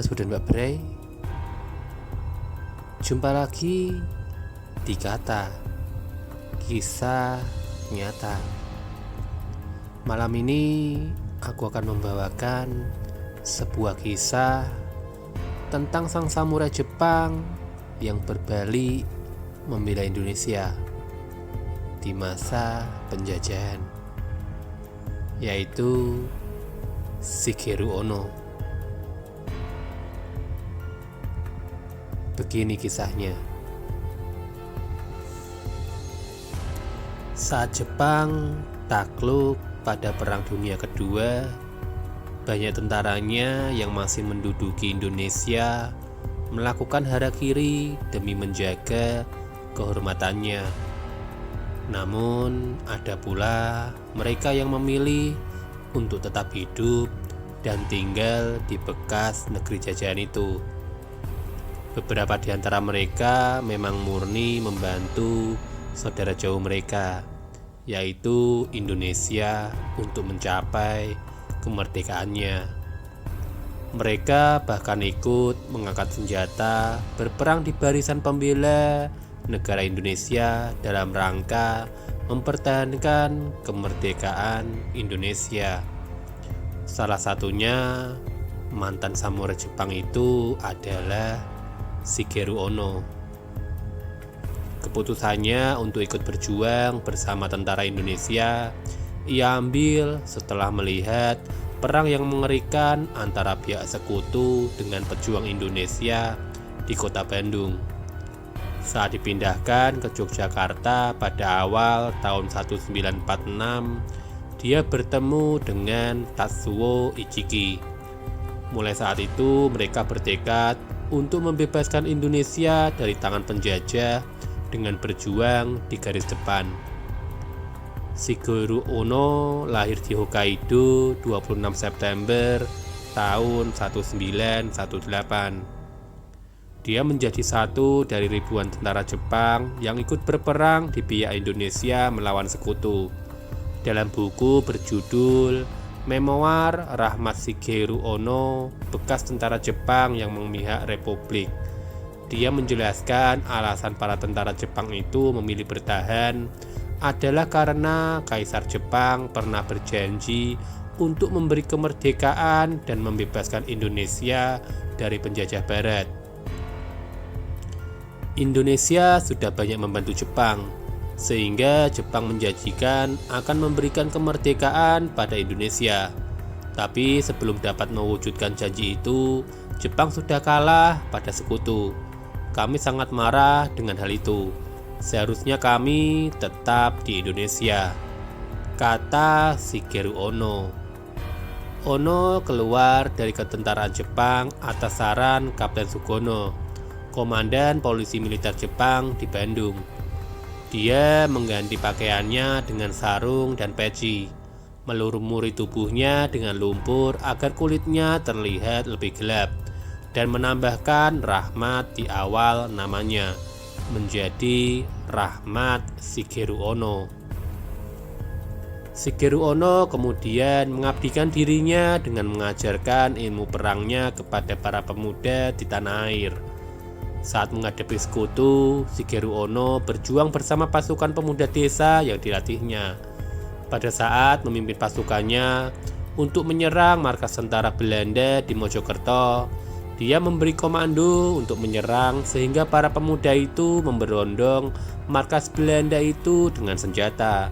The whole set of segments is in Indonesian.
Mas Bud dan Mbak Bray. Jumpa lagi di Kata Kisah Nyata. Malam ini aku akan membawakan sebuah kisah tentang sang samurai Jepang yang berbalik membela Indonesia di masa penjajahan, yaitu Shigeru Ono. Begini kisahnya. Saat Jepang takluk pada Perang Dunia Kedua, banyak tentaranya yang masih menduduki Indonesia melakukan harakiri demi menjaga kehormatannya. Namun ada pula mereka yang memilih untuk tetap hidup dan tinggal di bekas negeri jajahan itu. Beberapa di antara mereka memang murni membantu saudara jauh mereka, yaitu Indonesia, untuk mencapai kemerdekaannya. Mereka bahkan ikut mengangkat senjata berperang di barisan pembela negara Indonesia dalam rangka mempertahankan kemerdekaan Indonesia. Salah satunya mantan samurai Jepang itu adalah Shigeru Ono. Keputusannya untuk ikut berjuang bersama tentara Indonesia ia ambil setelah melihat perang yang mengerikan antara pihak sekutu dengan pejuang Indonesia di kota Bandung. Saat dipindahkan ke Yogyakarta pada awal tahun 1946, dia bertemu dengan Tatsuo Ichiki. Mulai saat itu mereka bertekad untuk membebaskan Indonesia dari tangan penjajah dengan berjuang di garis depan. Shigeru Ono lahir di Hokkaido 26 September tahun 1918. Dia menjadi satu dari ribuan tentara Jepang yang ikut berperang di pihak Indonesia melawan sekutu. Dalam buku berjudul Memoir Rahmat Shigeru Ono, bekas tentara Jepang yang memihak Republik, dia menjelaskan alasan para tentara Jepang itu memilih bertahan adalah karena Kaisar Jepang pernah berjanji untuk memberi kemerdekaan dan membebaskan Indonesia dari penjajah Barat. Indonesia sudah banyak membantu Jepang, sehingga Jepang menjanjikan akan memberikan kemerdekaan pada Indonesia. Tapi sebelum dapat mewujudkan janji itu, Jepang sudah kalah pada sekutu. Kami sangat marah dengan hal itu. Seharusnya kami tetap di Indonesia, kata Shigeru Ono. Ono keluar dari ketentaraan Jepang atas saran Kapten Sugono, komandan polisi militer Jepang di Bandung. Dia mengganti pakaiannya dengan sarung dan peci, melumuri tubuhnya dengan lumpur agar kulitnya terlihat lebih gelap, dan menambahkan Rahmat di awal namanya, menjadi Rahmat Shigeru Ono. Shigeru Ono kemudian mengabdikan dirinya dengan mengajarkan ilmu perangnya kepada para pemuda di tanah air. Saat menghadapi sekutu, Shigeru Ono berjuang bersama pasukan pemuda desa yang dilatihnya. Pada saat memimpin pasukannya untuk menyerang markas tentara Belanda di Mojokerto, dia memberi komando untuk menyerang sehingga para pemuda itu memberondong markas Belanda itu dengan senjata.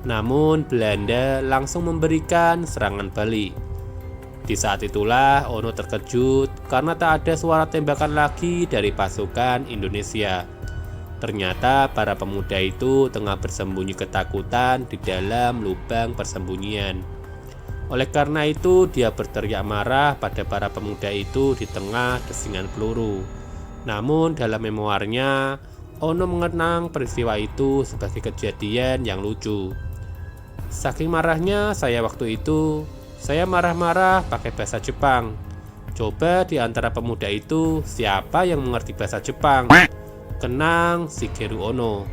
Namun Belanda langsung memberikan serangan balik. Di saat itulah Ono terkejut karena tak ada suara tembakan lagi dari pasukan Indonesia. Ternyata para pemuda itu tengah bersembunyi ketakutan di dalam lubang persembunyian. Oleh karena itu dia berteriak marah pada para pemuda itu di tengah desingan peluru. Namun dalam memoarnya, Ono mengenang peristiwa itu sebagai kejadian yang lucu. Saking marahnya saya waktu itu, saya marah-marah pakai bahasa Jepang. Coba di antara pemuda itu siapa yang mengerti bahasa Jepang? Kenang Shigeru Ono.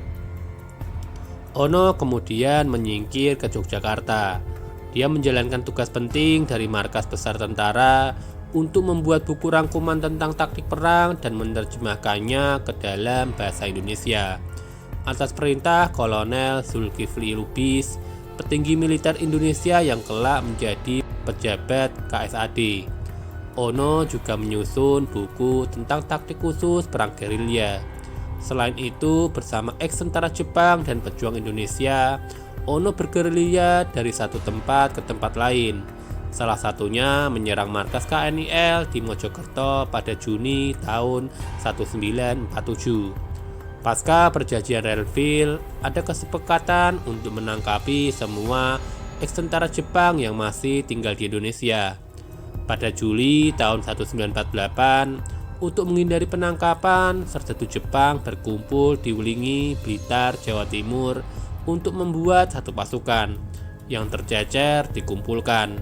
Ono kemudian menyingkir ke Yogyakarta. Dia menjalankan tugas penting dari markas besar tentara untuk membuat buku rangkuman tentang taktik perang dan menerjemahkannya ke dalam bahasa Indonesia. Atas perintah Kolonel Zulkifli Lubis, petinggi militer Indonesia yang kelak menjadi pejabat KSAD. Ono juga menyusun buku tentang taktik khusus perang gerilya. Selain itu, bersama eks-tentara Jepang dan pejuang Indonesia, Ono bergerilya dari satu tempat ke tempat lain. Salah satunya menyerang markas KNIL di Mojokerto pada Juni tahun 1947. Pasca perjanjian Renville, ada kesepakatan untuk menangkapi semua eks-tentara Jepang yang masih tinggal di Indonesia. Pada Juli tahun 1948, untuk menghindari penangkapan, sersertu Jepang berkumpul di Wulingi, Blitar, Jawa Timur untuk membuat satu pasukan yang tercecer dikumpulkan.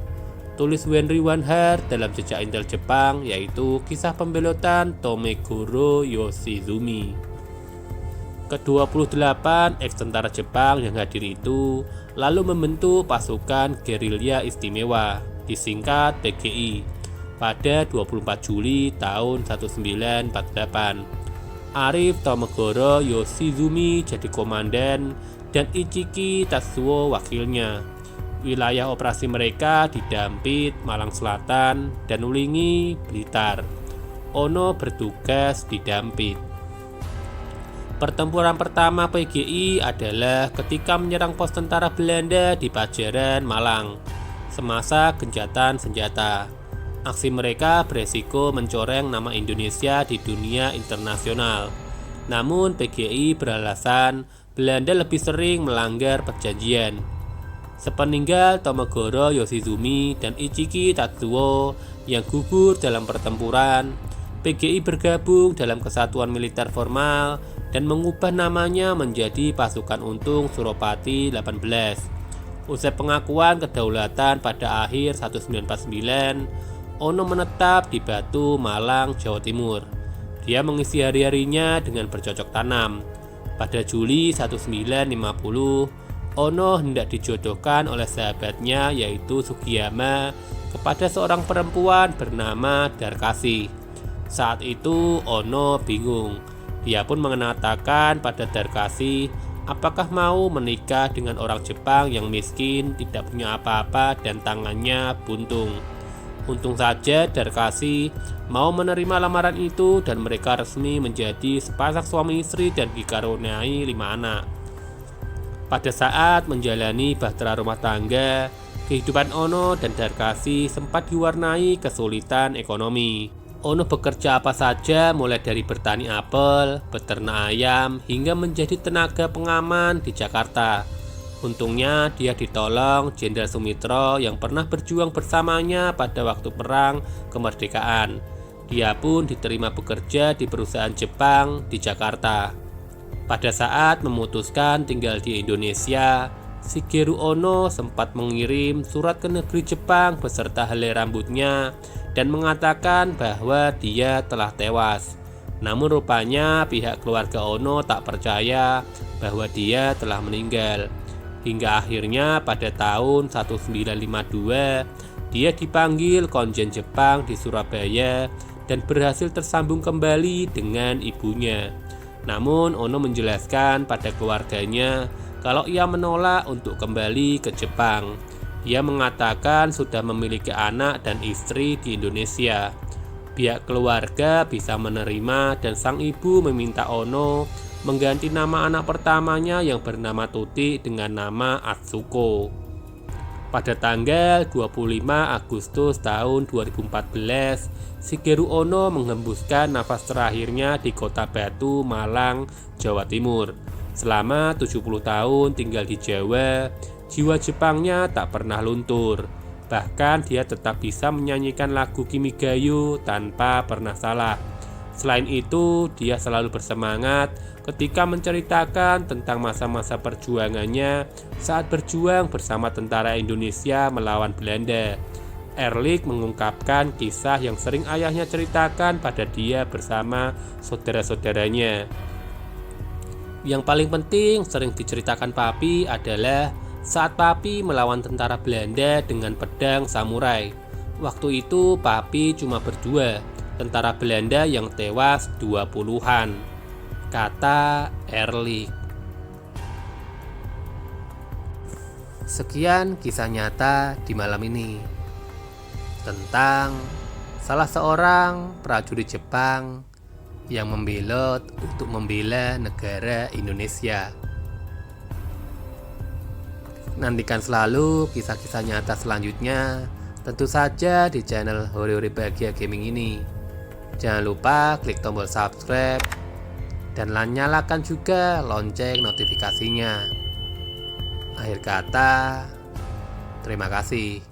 Tulis Henry Wanhar dalam Jejak Intel Jepang, yaitu kisah pembelotan Tomegoro Yoshizumi. Ke-28 eks-tentara Jepang yang hadir itu lalu membentuk pasukan gerilya istimewa, disingkat PGI, pada 24 Juli tahun 1948. Arif Tomegoro Yoshizumi jadi komandan dan Ichiki Tatsuo wakilnya. Wilayah operasi mereka di Dampit, Malang Selatan, dan Wulingi, Blitar. Ono bertugas di Dampit. Pertempuran pertama PGI adalah ketika menyerang pos tentara Belanda di Pajaran, Malang, semasa gencatan senjata. Aksi mereka beresiko mencoreng nama Indonesia di dunia internasional. Namun PGI beralasan Belanda lebih sering melanggar perjanjian. Sepeninggal Tomegoro Yoshizumi dan Ichiki Tatsuo yang gugur dalam pertempuran, PGI bergabung dalam kesatuan militer formal dan mengubah namanya menjadi Pasukan Untung Suropati 18. Usai pengakuan kedaulatan pada akhir 1949, Ono menetap di Batu, Malang, Jawa Timur. Dia mengisi hari-harinya dengan bercocok tanam. Pada Juli 1950, Ono hendak dijodohkan oleh sahabatnya yaitu Sugiyama kepada seorang perempuan bernama Darkasi. Saat itu Ono bingung. Dia pun mengatakan pada Darkasi apakah mau menikah dengan orang Jepang yang miskin, tidak punya apa-apa dan tangannya buntung. Untung saja Darkasi mau menerima lamaran itu dan mereka resmi menjadi sepasang suami istri dan dikaruniai 5 anak. Pada saat menjalani bahtera rumah tangga, kehidupan Ono dan Darkasi sempat diwarnai kesulitan ekonomi. Ono bekerja apa saja mulai dari bertani apel, beternak ayam, hingga menjadi tenaga pengaman di Jakarta. Untungnya dia ditolong Jenderal Sumitro yang pernah berjuang bersamanya pada waktu perang kemerdekaan. Dia pun diterima bekerja di perusahaan Jepang di Jakarta. Pada saat memutuskan tinggal di Indonesia, Shigeru Ono sempat mengirim surat ke negeri Jepang beserta helai rambutnya dan mengatakan bahwa dia telah tewas. Namun rupanya pihak keluarga Ono tak percaya bahwa dia telah meninggal. Hingga akhirnya pada tahun 1952, dia dipanggil konjen Jepang di Surabaya dan berhasil tersambung kembali dengan ibunya. Namun Ono menjelaskan pada keluarganya kalau ia menolak untuk kembali ke Jepang. Ia mengatakan sudah memiliki anak dan istri di Indonesia. Pihak keluarga bisa menerima dan sang ibu meminta Ono mengganti nama anak pertamanya yang bernama Tuti dengan nama Atsuko. Pada tanggal 25 Agustus tahun 2014, Shigeru Ono menghembuskan nafas terakhirnya di kota Batu, Malang, Jawa Timur. Selama 70 tahun tinggal di Jawa, jiwa Jepangnya tak pernah luntur. Bahkan dia tetap bisa menyanyikan lagu Kimigayo tanpa pernah salah. Selain itu, dia selalu bersemangat ketika menceritakan tentang masa-masa perjuangannya saat berjuang bersama tentara Indonesia melawan Belanda. Ehrlich mengungkapkan kisah yang sering ayahnya ceritakan pada dia bersama saudara-saudaranya. Yang paling penting sering diceritakan Papi adalah saat Papi melawan tentara Belanda dengan pedang samurai. Waktu itu Papi cuma berdua, tentara Belanda yang tewas 20-an, kata Ehrlich. Sekian kisah nyata di malam ini tentang salah seorang prajurit Jepang yang membelot untuk membela negara Indonesia. Nantikan selalu kisah-kisah nyata selanjutnya, tentu saja di channel Hore-Hore Bahagia Gaming ini. Jangan lupa klik tombol subscribe dan nyalakan juga lonceng notifikasinya. Akhir kata, terima kasih.